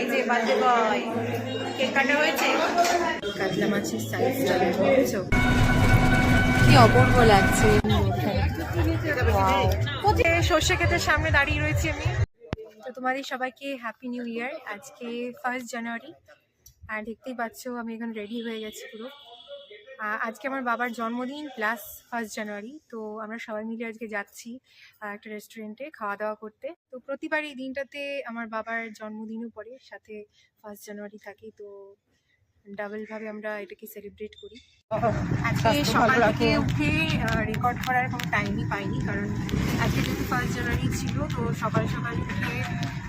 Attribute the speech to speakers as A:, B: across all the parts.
A: এই যে birthday boy cake কাটা হয়েছে। কাতলা মাছের সাইজটা দেখেছো কি অপূর্ব লাগছে। সর্ষে ক্ষেতের সামনে দাঁড়িয়ে রয়েছি আমি। তো তোমাদের সবাইকে হ্যাপি নিউ ইয়ার। আজকে 1 জানুয়ারি আর দেখতেই পাচ্ছ আমি এখন রেডি হয়ে গেছি পুরো। আজকে আমার বাবার জন্মদিন প্লাস 1 জানুয়ারি। তো আমরা সবাই মিলে আজকে যাচ্ছি একটা রেস্টুরেন্টে খাওয়া দাওয়া করতে। তো প্রতিবার এই দিনটাতে আমার বাবার জন্মদিনও পড়ে, সাথে 1 জানুয়ারি থাকে। তো ডাবল ভাবে আমরা এটাকে সেলিব্রেট করি। আজকে সকাল থেকে উঠে রেকর্ড করার কোনো টাইমই পাইনি, কারণ আজকে যেহেতু 1 জানুয়ারি ছিল। তো সকাল সকাল উঠে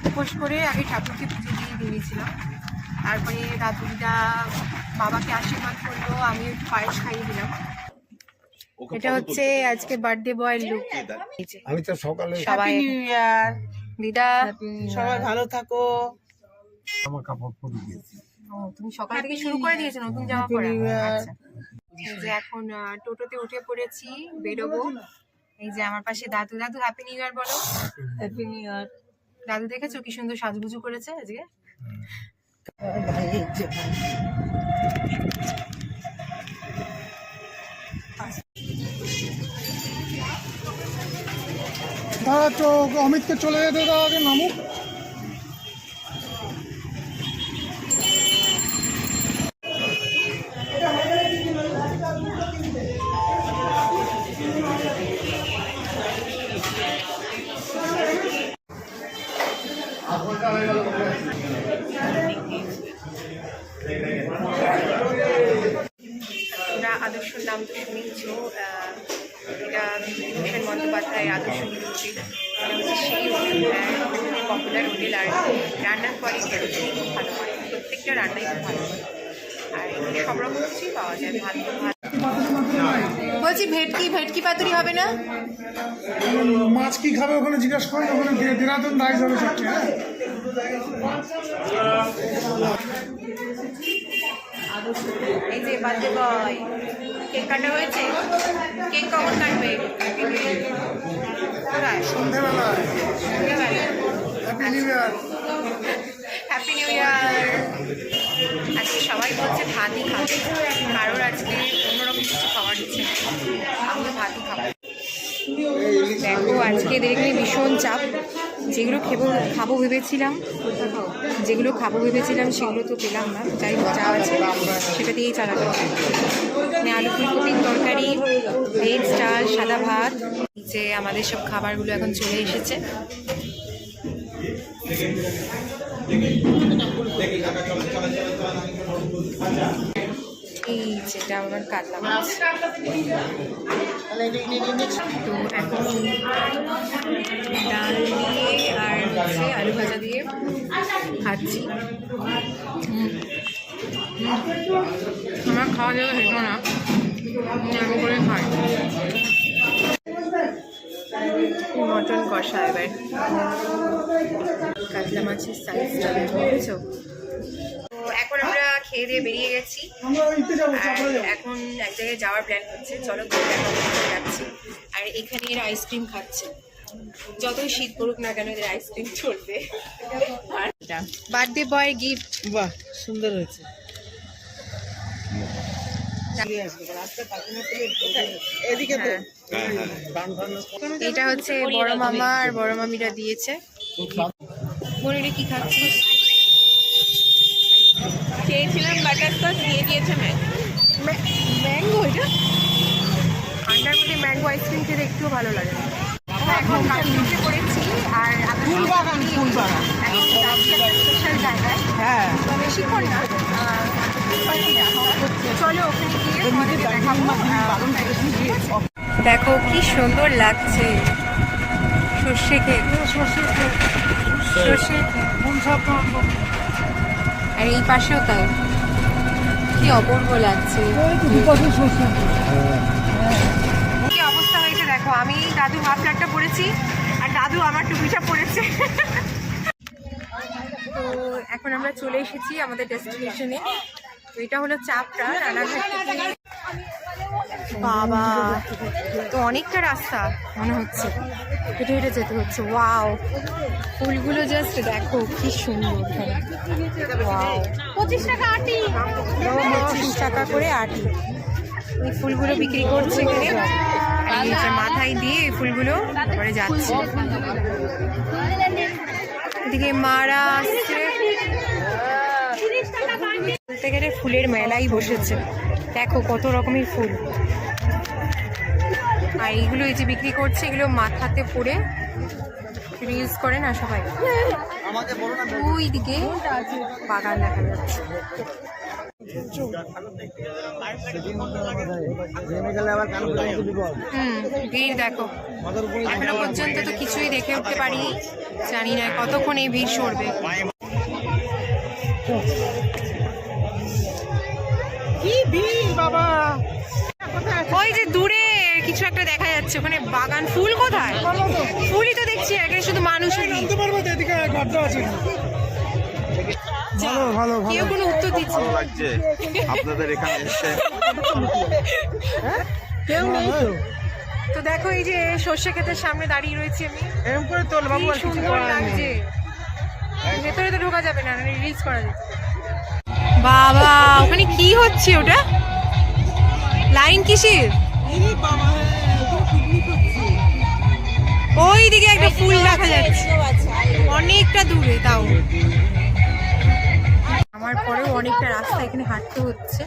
A: উপোস করে আগে ঠাকুরকে পুজো দিয়ে বেরিয়েছিলাম। তারপরে দাদুদিদা বাবাকে আশীর্বাদ করলো, আমি একটু পায়েস খাইয়ে দিলাম। এটা হচ্ছে আজকে বার্থডে বয়ের লুক।
B: আমি তো সকালে
A: সবাই দিদা
C: সবাই ভালো থাকো।
B: আমার কাপড় পরে দিয়েছি।
A: ও তুমি সকাল থেকে শুরু করে দিয়েছো নতুন জামা পরা। আচ্ছা, এই যে এখন টোটোতে উঠে পড়েছি, বেরোবো। এই যে আমার পাশে দাদু। দাদু হ্যাপি নিউ ইয়ার বলো।
C: Happy new year.
A: দাদু দেখেছো কি সুন্দর সাজগুজু করেছে আজকে।
B: দাদা তো অমিতকে চলে যেতে দাও, আগে নামুক।
A: তোমরা আদর্শর নাম তো শুনেছ, এটা বিভূষণ বন্দ্যোপাধ্যায়ের আদর্শ নির্মিত। এটা হচ্ছে সেই হোটেল, খুবই পপুলার হোটেল। আর রান্নার কোয়ালিটি খুব ভালো হয়, প্রত্যেকটা রান্নাই খুব ভালো হয়। আর এখানে সব রকম কিছুই পাওয়া যায়। ভাত বলছি ভেটকি পাতুরি হবে না?
B: মাছ কি খাবে ওখানে জিজ্ঞেস করেন, ওখানে দেরাদুন রাইস হবে সবচেয়ে। হ্যাঁ
A: এই যে বার্থডে বয় কেক কাটা হয়েছে। কেক কখন কাটবে?
B: সন্ধ্যেবেলায়। Happy new year.
A: Happy new year. আজকে সবাই বলছে ভাতই খাবে, কারোর আজকে অন্যরকম কিছু খাবার ইচ্ছে নেই। আমি ভাতই খাবো। দেখো আজকে দেখলে ভীষণ চাপ। যেগুলো খাবো ভেবেছিলাম সেগুলো তো পেলাম না। যাই যা আছে সেটা দিয়েই চালাতে হবে। মানে আলু ফুলকপির তরকারি, ভেজ ডাল, সাদা ভাত। যে আমাদের সব খাবারগুলো এখন চলে এসেছে। এই যেটা আমার কাতলা মাছ। তো এখন ডাল দিয়ে আর হচ্ছে আলু ভাজা দিয়ে খাচ্ছি। আমার খাওয়া যাওয়া হেঁটো না, আমি করে খাই। মটন কষা এবার। কাতলা মাছের সাইজটা দেখেছো। তো এখন আমরা খেয়ে দিয়ে বেরিয়ে গেছি। এখন এক জায়গায় যাওয়ার প্ল্যান হচ্ছে, চলো যাচ্ছি। আর এখানে এর আইসক্রিম খাচ্ছে। যতই শীত পড়ুক না কেন এদের আইসক্রিম চলবে। Birthday boy gift.
C: বাহ, সুন্দর হয়েছে।
A: এটা হচ্ছে বড় মামা আর বড় মামিরা দিয়েছে। বোনেরা কি খাচ্ছিস?
C: খেয়েছিলাম বাটারস্কচ, দিয়ে দিয়েছে
A: ম্যাঙ্গো। এটা ঠান্ডার মধ্যে ম্যাঙ্গো আইসক্রিম খেতে একটু ভালো লাগে। এখন কাশ্মীরে পড়েছি আর
C: ফুলবাগান
A: স্পেশাল জায়গায়।
C: হ্যাঁ,
A: বেশিক্ষণ না, চলো ওখানে গিয়ে তোমাদের দেখাবো। দেখো কি সুন্দর লাগছে সর্ষে ক্ষেত। আর এই পাশেও তাই, কি অপূর্ব লাগছে। কি অবস্থা হয়েছে দেখো। আমি দাদু হাফ ফ্ল্যাটটা পরেছি আর দাদু আমার টুপিটা পরেছে। তো এখন আমরা চলে এসেছি আমাদের ডেস্টিনেশনে। তো এটা হলো চাপড়া, রানাঘাট থেকে। বাবা, তো অনেকটা রাস্তা মনে হচ্ছে, হেঁটে হেঁটে যেতে হচ্ছে। ওয়াও, ফুলগুলো জাস্ট দেখো কি সুন্দর। 25 টাকা করে আটি। এই ফুলগুলো বিক্রি করছে এখানে, আর এই যে মাথায় দিয়ে এই ফুলগুলো পরে যাচ্ছে। এদিকে মারা আসছে, বলতে গেলে ফুলের মেলাই বসেছে। দেখো কত রকমের ফুল, আর এইগুলো এই যে বিক্রি করছে, এগুলো মাথাতে পরে রিলস করে না সবাই। ওই দিকে বাগান দেখা যাচ্ছে। ভিড় দেখো, এখনো পর্যন্ত তো কিছুই দেখে উঠতে পারিনি, জানি না কতক্ষণ এই ভিড় সরবে।
C: কি ভিড় বাবা!
A: ওই যে দূরে কিছু একটা দেখা যাচ্ছে, ওখানে বাগান। ফুল কোথায়? ফুলই তো দেখছি, এখানে শুধু মানুষের ভিড়।
B: ভালো
A: কেউ কোনো উত্তর দিচ্ছে না।
D: লাগছে আপনাদের এখানে এসে।
C: কেউ নেই তো।
A: তো দেখো এই যে সর্ষে ক্ষেতের সামনে দাঁড়িয়ে রয়েছি আমি,
C: এরকম করে তোল বাবু,
A: কি
C: আর কিছু
A: সুন্দর
C: করার নেই।
A: লাগছে। ভেতরে তো ঢোকা যাবে না, রিলস করা যাবে। বাবা, ওখানে কি হচ্ছে? ওটা লাইন কিসের? ওই দিকে একটা ফুল দেখা যাচ্ছে, অনেকটা দূরে। তাও আমার পরেও অনেকটা রাস্তা এখানে হাঁটতে হচ্ছে।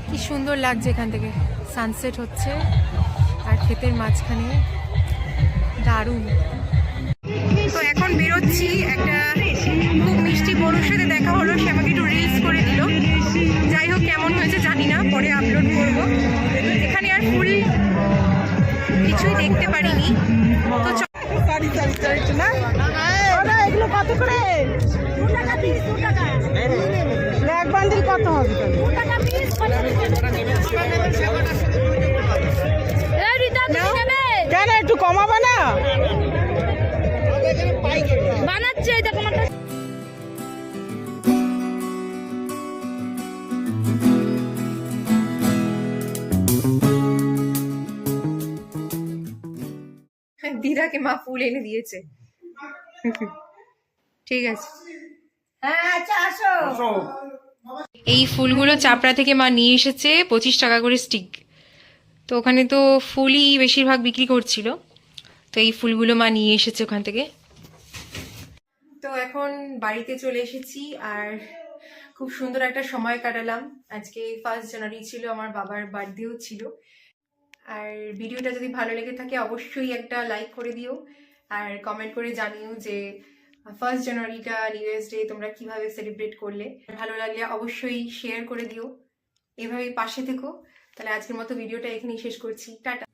A: কি সুন্দর লাগছে, এখান থেকে সানসেট হচ্ছে আর ক্ষেতের মাঝখানে, দারুণ। তো এখন বেরোচ্ছি, একটা খুব মিষ্টি বড়োর সাথে দেখা হলো, সে আমাকে একটু রিলস করে দিল। যাই হোক, কেমন হয়েছে জানি না, পরে আপলোড করব। এখানে আর ফুল কিছুই দেখতে পারিনি। তো
C: এগুলো কত করে? 2 টাকা পিস। 2 টাকা এক বান্ডিল কত হবে? 2 টাকা পিস। কেন একটু কমাবে না? বানাচ্ছে দেখো আমার।
A: দিদাকে মা ফুল এনে দিয়েছে। ঠিক আছে, এই ফুলগুলো চাপড়া থেকে মা নিয়ে এসেছে, 25 টাকা করে স্টিক। তো ওখানে তো ফুলই বেশিরভাগ বিক্রি করছিল, তো এই ফুলগুলো মা নিয়ে এসেছে ওখান থেকে। তো এখন বাড়িতে চলে এসেছি, আর খুব সুন্দর একটা সময় কাটালাম। আজকে 1 জানুয়ারি ছিল, আমার বাবার বার্থডেও ছিল। আর ভিডিওটা যদি ভালো লেগে থাকে অবশ্যই একটা লাইক করে দিও, আর কমেন্ট করে জানিও যে 1 জানুয়ারিটা নিউ ইয়ার্স ডে তোমরা কিভাবে সেলিব্রেট করলে। ভালো লাগলে অবশ্যই শেয়ার করে দিও, এভাবেই পাশে থেকো। তাহলে আজকের মতো ভিডিওটা এখানেই শেষ করছি, টাটা।